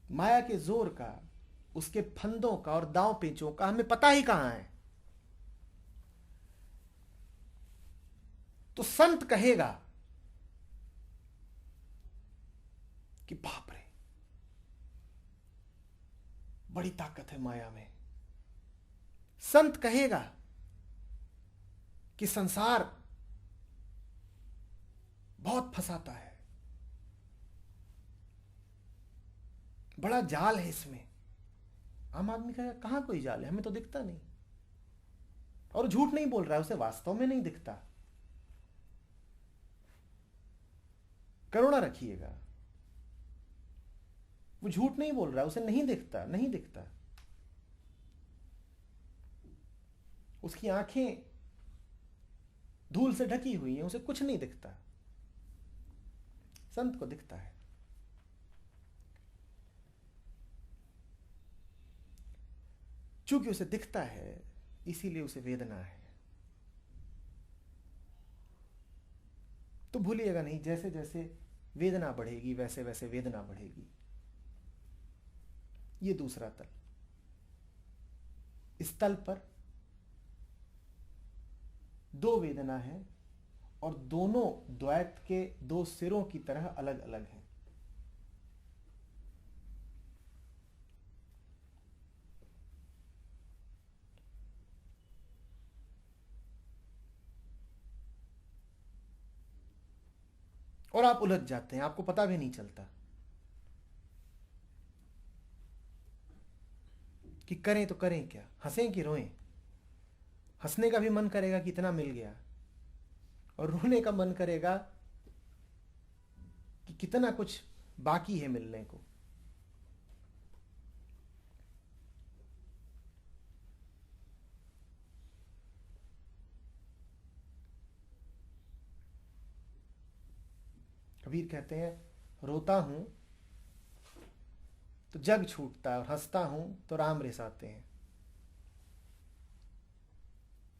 माया के जोर का, उसके फंदों का और दांव पेचों का हमें पता ही कहां है। तो संत कहेगा कि बाप रे बड़ी ताकत है माया में। संत कहेगा कि संसार बहुत फंसाता है, बड़ा जाल है इसमें। आम आदमी कहेगा कहां कोई जाल है, हमें तो दिखता नहीं। और झूठ नहीं बोल रहा है, उसे वास्तव में नहीं दिखता। करुणा रखिएगा, वो झूठ नहीं बोल रहा है, उसे नहीं दिखता, नहीं दिखता। उसकी आंखें धूल से ढकी हुई हैं, उसे कुछ नहीं दिखता। संत को दिखता है। चूंकि उसे दिखता है इसीलिए उसे वेदना है। तो भूलिएगा नहीं, जैसे जैसे वेदना बढ़ेगी वैसे वैसे वेदना बढ़ेगी। ये दूसरा तल। इस तल पर दो वेदना है और दोनों द्वैत के दो सिरों की तरह अलग अलग हैं। और आप उलझ जाते हैं, आपको पता भी नहीं चलता कि करें तो करें क्या, हंसें कि रोएं। हंसने का भी मन करेगा कि इतना मिल गया, और रोने का मन करेगा कि कितना कुछ बाकी है मिलने को। कबीर कहते हैं, रोता हूं तो जग छूटता है और हंसता हूं तो राम रिसाते हैं।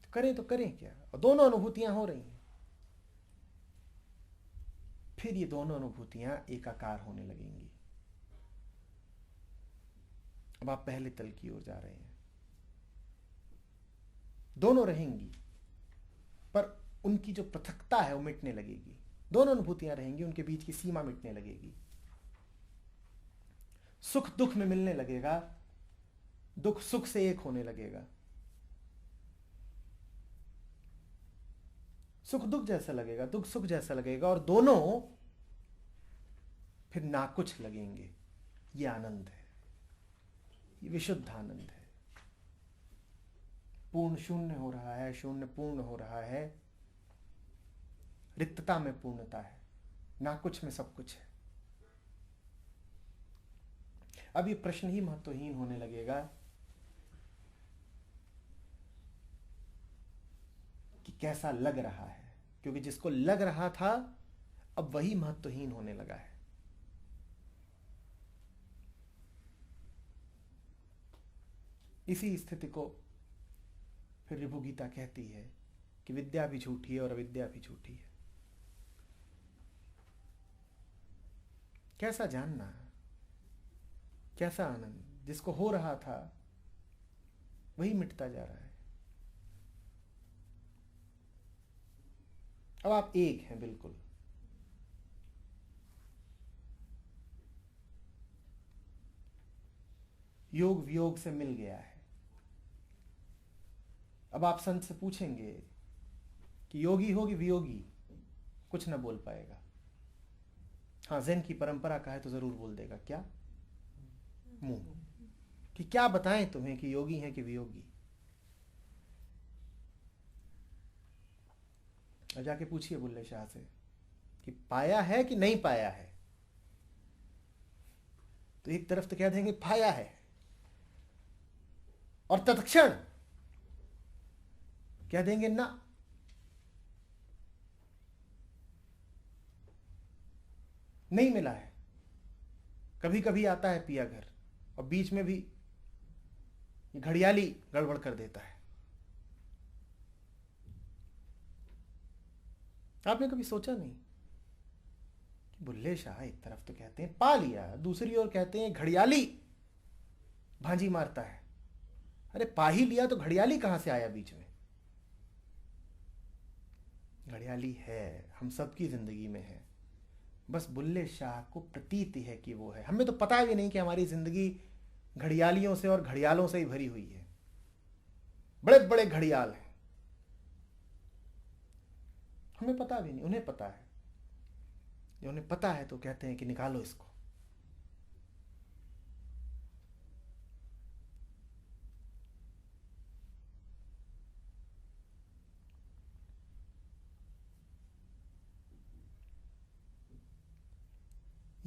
तो करें तो करें क्या, और दोनों अनुभूतियां हो रही हैं। फिर ये दोनों अनुभूतियां एकाकार होने लगेंगी। अब आप पहले तल की ओर जा रहे हैं। दोनों रहेंगी पर उनकी जो पृथकता है वो मिटने लगेगी। दोनों अनुभूतियां रहेंगी, उनके बीच की सीमा मिटने लगेगी। सुख दुख में मिलने लगेगा, दुख सुख से एक होने लगेगा। सुख दुख जैसा लगेगा, दुख सुख जैसा लगेगा, और दोनों फिर नाकुछ लगेंगे। ये आनंद है, ये विशुद्ध आनंद है। पूर्ण शून्य हो रहा है, शून्य पूर्ण हो रहा है। रिक्तता में पूर्णता है, नाकुछ में सब कुछ है। अब ये प्रश्न ही महत्वहीन होने लगेगा कि कैसा लग रहा है, क्योंकि जिसको लग रहा था अब वही महत्वहीन होने लगा है। इसी स्थिति को फिर ऋभु गीता कहती है कि विद्या भी झूठी है और अविद्या भी झूठी है। कैसा जानना, कैसा आनंद, जिसको हो रहा था वही मिटता जा रहा है। अब आप एक हैं बिल्कुल। योग वियोग से मिल गया है। अब आप संत से पूछेंगे कि योगी हो कि वियोगी, कुछ ना बोल पाएगा। हाँ, ज़ेन की परंपरा का है तो जरूर बोल देगा। क्या मुंह कि क्या बताएं तुम्हें कि योगी हैं कि वियोगी। और जाके पूछिए बुल्ले शाह से कि पाया है कि नहीं पाया है, तो एक तरफ तो कह देंगे पाया है, और तत्क्षण कह देंगे ना, नहीं मिला है। कभी कभी आता है पिया घर और बीच में भी घड़ियाली गड़बड़ कर देता है। आपने कभी सोचा नहीं कि बुल्ले शाह एक तरफ तो कहते हैं पा लिया, दूसरी ओर कहते हैं घड़ियाली भांजी मारता है। अरे पा ही लिया तो घड़ियाली कहां से आया बीच में? घड़ियाली है, हम सबकी जिंदगी में है, बस बुल्ले शाह को प्रतीति है कि वो है। हमें तो पता भी नहीं कि हमारी जिंदगी घड़ियालियों से और घड़ियालों से ही भरी हुई है। बड़े बड़े घड़ियाल हैं, हमें पता भी नहीं, उन्हें पता है। जो उन्हें पता है तो कहते हैं कि निकालो इसको।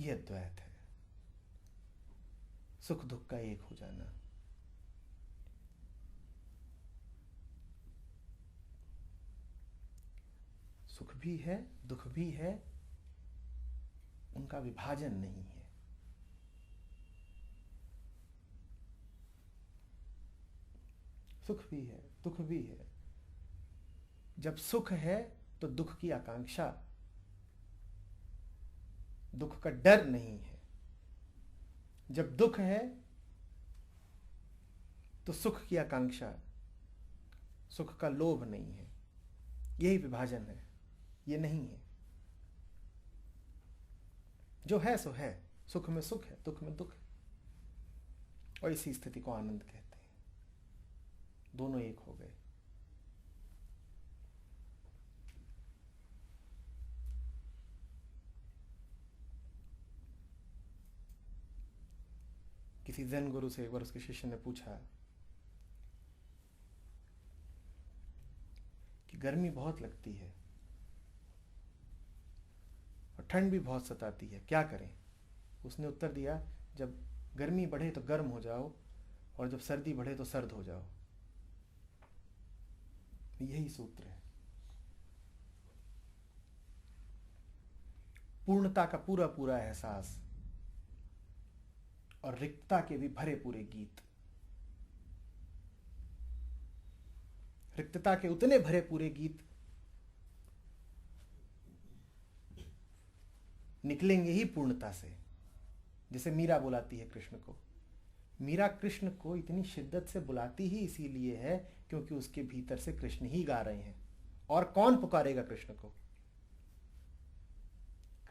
भी अद्वैत है, सुख दुख का एक हो जाना। सुख भी है, दुख भी है, उनका विभाजन नहीं है। सुख भी है, दुख भी है। जब सुख है तो दुख की आकांक्षा, दुख का डर नहीं है। जब दुख है तो सुख की आकांक्षा, सुख का लोभ नहीं है। यही विभाजन है, ये नहीं है। जो है सो है, सुख में सुख है, दुख में दुख है, और इसी स्थिति को आनंद कहते हैं। दोनों एक हो गए। किसी ज़ैन गुरु से एक बार उसके शिष्य ने पूछा कि गर्मी बहुत लगती है और ठंड भी बहुत सताती है, क्या करें? उसने उत्तर दिया, जब गर्मी बढ़े तो गर्म हो जाओ और जब सर्दी बढ़े तो सर्द हो जाओ। यही सूत्र है। पूर्णता का पूरा पूरा एहसास और रिक्तता के भी भरे पूरे गीत। रिक्तता के उतने भरे पूरे गीत निकलेंगे ही पूर्णता से। जैसे मीरा बुलाती है कृष्ण को। मीरा कृष्ण को इतनी शिद्दत से बुलाती ही इसीलिए है क्योंकि उसके भीतर से कृष्ण ही गा रहे हैं। और कौन पुकारेगा कृष्ण को?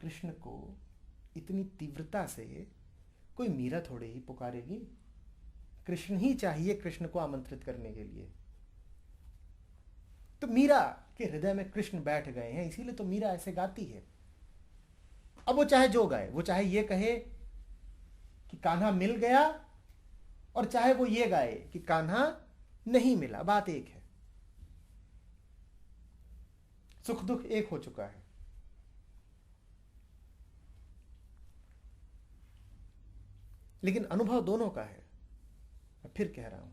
कृष्ण को इतनी तीव्रता से कोई मीरा थोड़े ही पुकारेगी। कृष्ण ही चाहिए कृष्ण को आमंत्रित करने के लिए। तो मीरा के हृदय में कृष्ण बैठ गए हैं, इसीलिए तो मीरा ऐसे गाती है। अब वो चाहे जो गाए, वो चाहे ये कहे कि कान्हा मिल गया और चाहे वो ये गाए कि कान्हा नहीं मिला, बात एक है। सुख दुख एक हो चुका है। लेकिन अनुभव दोनों का है। मैं फिर कह रहा हूं,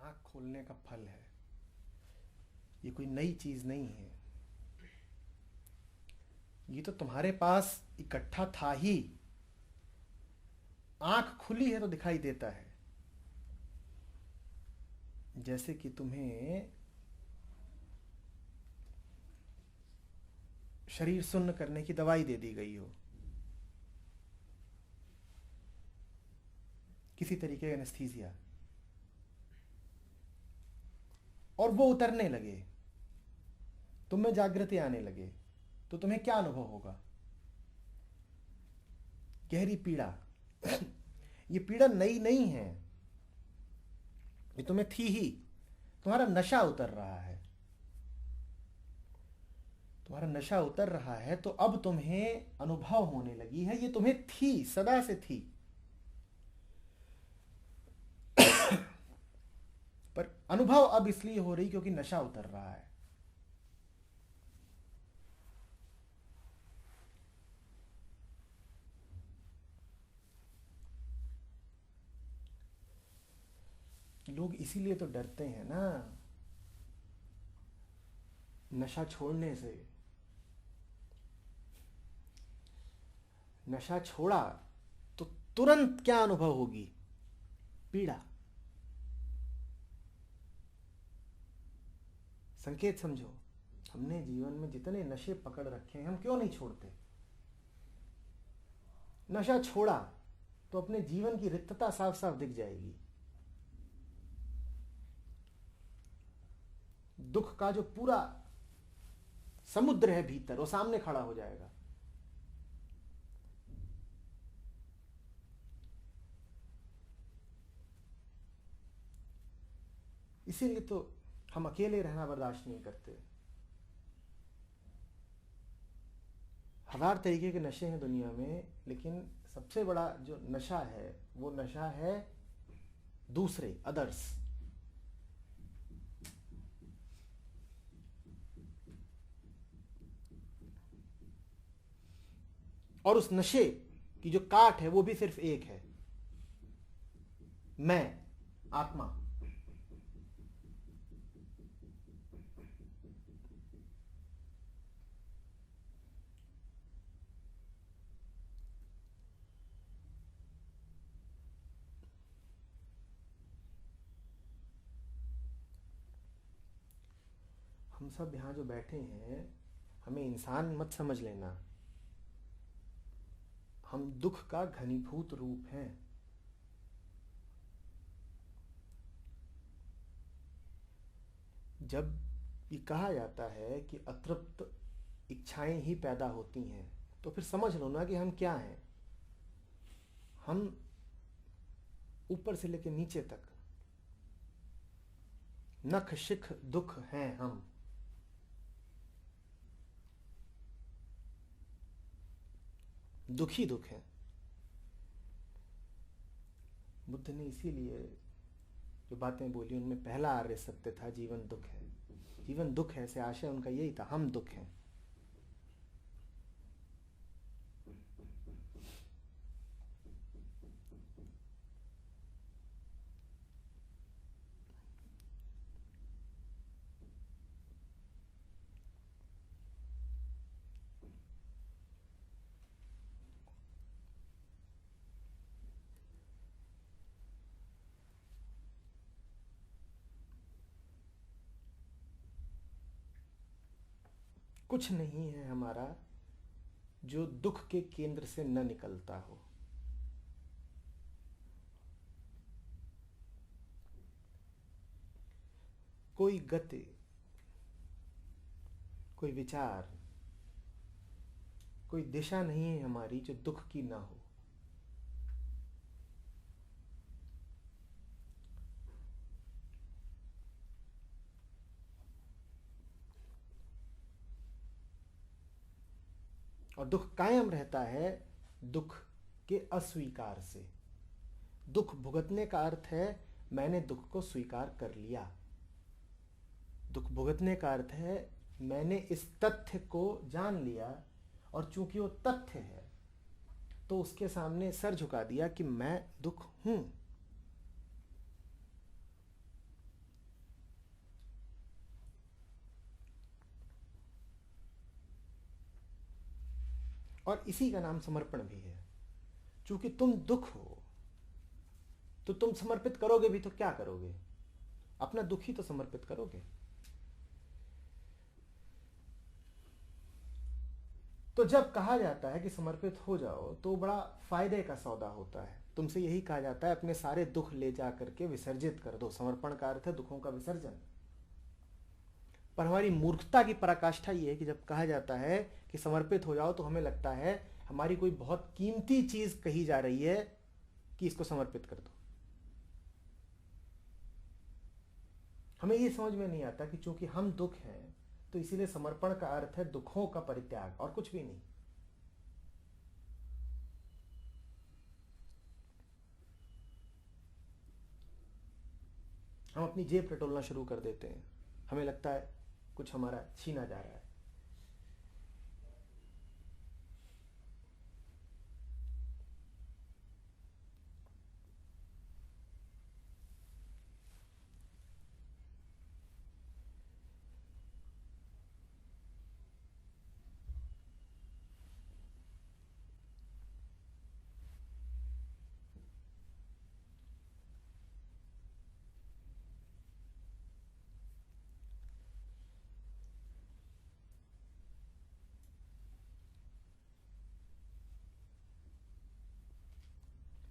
आंख खोलने का फल है। ये कोई नई चीज नहीं है। ये तो तुम्हारे पास इकट्ठा था ही। आंख खुली है तो दिखाई देता है। जैसे कि तुम्हें शरीर सुन्न करने की दवाई दे दी गई हो, किसी तरीके का एनेस्थीसिया, और वो उतरने लगे, तुम में जागृति आने लगे, तो तुम्हें क्या अनुभव होगा? गहरी पीड़ा। ये पीड़ा नई नहीं है, ये तुम्हें थी ही। तुम्हारा नशा उतर रहा है। तुम्हारा नशा उतर रहा है तो अब तुम्हें अनुभव होने लगी है। ये तुम्हें थी, सदा से थी, पर अनुभव अब इसलिए हो रही क्योंकि नशा उतर रहा है। लोग इसीलिए तो डरते हैं ना नशा छोड़ने से। नशा छोड़ा तो तुरंत क्या अनुभव होगी? पीड़ा। संकेत समझो, हमने जीवन में जितने नशे पकड़ रखे हैं, हम क्यों नहीं छोड़ते? नशा छोड़ा तो अपने जीवन की रिक्तता साफ साफ दिख जाएगी। दुख का जो पूरा समुद्र है भीतर, वो सामने खड़ा हो जाएगा। इसीलिए तो हम अकेले रहना बर्दाश्त नहीं करते। हजार तरीके के नशे हैं दुनिया में, लेकिन सबसे बड़ा जो नशा है वो नशा है दूसरे, अदर्स। और उस नशे की जो काट है वो भी सिर्फ एक है, मैं, आत्मा। हम सब यहाँ जो बैठे हैं, हमें इंसान मत समझ लेना, हम दुख का घनीभूत रूप हैं। जब ये कहा जाता है कि अतृप्त इच्छाएं ही पैदा होती हैं, तो फिर समझ लो ना कि हम क्या हैं। हम ऊपर से लेकर नीचे तक नख शिख दुख हैं। हम दुखी दुख है। बुद्ध ने इसीलिए जो बातें बोली उनमें पहला आर्य सत्य था जीवन दुख है। जीवन दुख है से आशय उनका यही था, हम दुख हैं। कुछ नहीं है हमारा जो दुख के केंद्र से न निकलता हो। कोई गति, कोई विचार, कोई दिशा नहीं है हमारी जो दुख की ना हो। और दुख कायम रहता है दुख के अस्वीकार से। दुख भुगतने का अर्थ है मैंने दुख को स्वीकार कर लिया। दुख भुगतने का अर्थ है मैंने इस तथ्य को जान लिया, और चूंकि वो तथ्य है तो उसके सामने सर झुका दिया कि मैं दुख हूं। और इसी का नाम समर्पण भी है। चूंकि तुम दुख हो तो तुम समर्पित करोगे भी तो क्या करोगे? अपना दुख ही तो समर्पित करोगे। तो जब कहा जाता है कि समर्पित हो जाओ तो बड़ा फायदे का सौदा होता है। तुमसे यही कहा जाता है अपने सारे दुख ले जा करके विसर्जित कर दो। समर्पण का अर्थ है दुखों का विसर्जन। पर हमारी मूर्खता की पराकाष्ठा ये है कि जब कहा जाता है कि समर्पित हो जाओ तो हमें लगता है हमारी कोई बहुत कीमती चीज कही जा रही है कि इसको समर्पित कर दो। हमें ये समझ में नहीं आता कि चूंकि हम दुख हैं तो इसीलिए समर्पण का अर्थ है दुखों का परित्याग और कुछ भी नहीं। हम अपनी जेब टटोलना शुरू कर देते हैं, हमें लगता है कुछ हमारा छीना जा रहा है।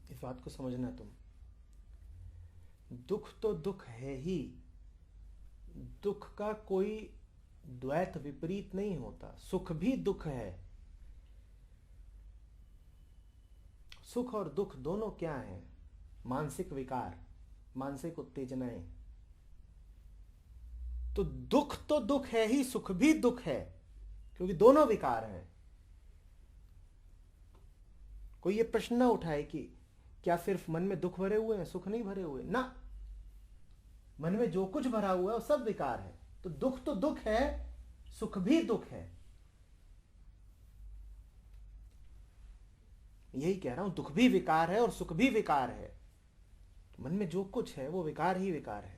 इस बात को समझना तुम, दुख तो दुख है ही। दुख का कोई द्वैत विपरीत नहीं होता। सुख भी दुख है। सुख और दुख दोनों क्या हैं? मानसिक विकार, मानसिक उत्तेजनाएं। तो दुख है ही, सुख भी दुख है, क्योंकि दोनों विकार हैं। कोई ये प्रश्न ना उठाए कि क्या सिर्फ मन में दुख भरे हुए हैं, सुख नहीं भरे हुए? ना, मन में जो कुछ भरा हुआ है वो सब विकार है। तो दुख है, सुख भी दुख है। यही कह रहा हूं, दुख भी विकार है और सुख भी विकार है। मन में जो कुछ है वो विकार ही विकार है।